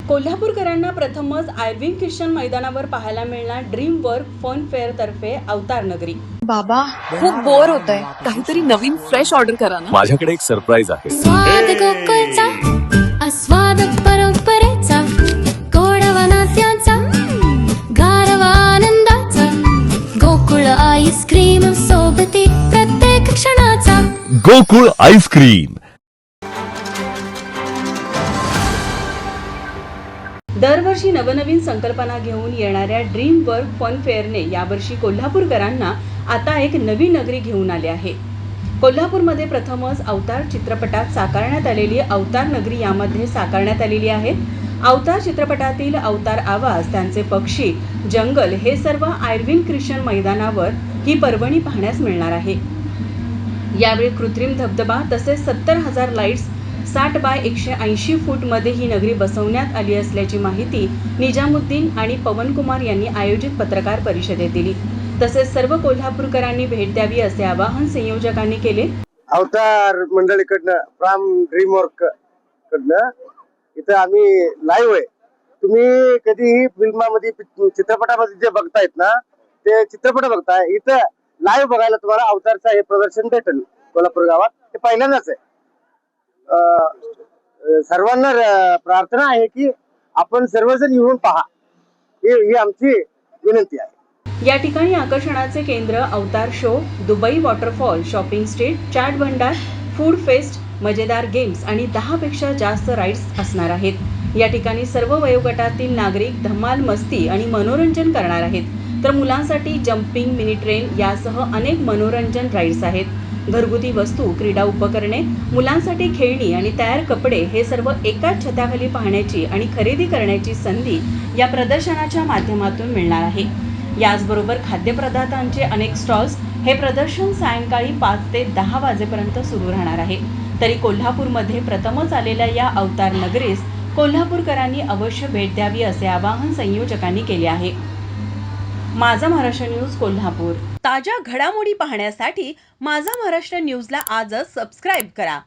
कोल्हापूरकरांना प्रथमच Irwin Christian मैदानावर पाहायला मिळणार ड्रीम वर्क फन फेअर तर्फे अवतार नगरी. बाबा खूप बोर होतंय, काहीतरी नवीन फ्रेश ऑर्डर करा ना. माझ्याकडे एक सरप्राईज आहे. स्वाद गोकुळचा आस्वाद परंपरेचा गोडवा नात्याचा गारवा आनंदाचा गोकुळ आईस्क्रीम सोबती प्रत्येक क्षणाचा गोकुळ आईस्क्रीम. दरवर्षी नवनवीन संकल्पना घेऊन येणाऱ्या ड्रीम वर्क फन फेअरने यावर्षी कोल्हापूरकरांना आता एक नवी नगरी घेऊन आली आहे. कोल्हापूरमध्ये प्रथमच अवतार चित्रपटात साकारण्यात आलेली अवतार नगरी यामध्ये साकारण्यात आलेली आहे. अवतार चित्रपटातील अवतार आवाज, त्यांचे पक्षी, जंगल हे सर्व आयर्विन ख्रिश्चन मैदानावर ही पर्वणी पाहण्यास मिळणार आहे. यावेळी कृत्रिम धबधबा तसेच 70,000 लाईट्स 60 बाय 180 फूटमध्ये ही नगरी बसवण्यात आली असल्याची माहिती निजामुद्दीन आणि पवनकुमार यांनी आयोजित पत्रकार परिषदेत दिली. तसेच सर्व कोल्हापूरकरांनी भेट द्यावी असे आवाहन संयोजकांनी केले. अवतार मंडळीकडनं फ्रॉम ड्रीम वर्क कडनं इथं आम्ही लाईव्ह आहे. तुम्ही कधीही फिल्मामध्ये चित्रपटामध्ये जे बघतायत ना ते चित्रपट बघताय, इथं लाईव्ह बघायला तुम्हाला अवतारचं हे प्रदर्शन भेटेल कोल्हापूर गावात. ते पहिल्यांदाच आहे. सर्वांना प्रार्थना आहे की आपण सर्वजण येऊन पहा, ही आमची विनंती आहे. या ठिकाणी आकर्षणाचे केंद्र अवतार show, Dubai waterfall, shopping street, chaat भंडार, फूड फेस्ट, मजेदार गेम्स आणि 10 पेक्षा जास्त राईड्स असणार आहेत. या ठिकाणी सर्व वयोगटातील नागरिक धमाल, मस्ती आणि मनोरंजन करणार आहेत. तर मुलांसाठी जम्पिंग, मिनी ट्रेन यासह अनेक मनोरंजन राईड्स आहेत. घरगुती वस्तू, क्रीडा उपकरणे, मुलांसाठी खेळणी आणि तयार कपडे हे सर्व एकाच छताखाली पाहण्याची आणि खरेदी करण्याची संधी या प्रदर्शनाच्या माध्यमातून मिळणार आहे. याचबरोबर खाद्यपदार्थांचे अनेक स्टॉल्स. हे प्रदर्शन सायंकाळी 5 ते 10 वाजेपर्यंत सुरू राहणार आहे. तरी कोल्हापूरमध्ये प्रथमच आलेल्या या अवतार नगरीस कोल्हापूरकरांनी अवश्य भेट द्यावी असे आवाहन संयोजकांनी केले आहे. माझा महाराष्ट्र न्यूज कोल्हापूर. ताज्या घडामोडी पाहण्यासाठी माझा महाराष्ट्र न्यूजला आजच सबस्क्राईब करा.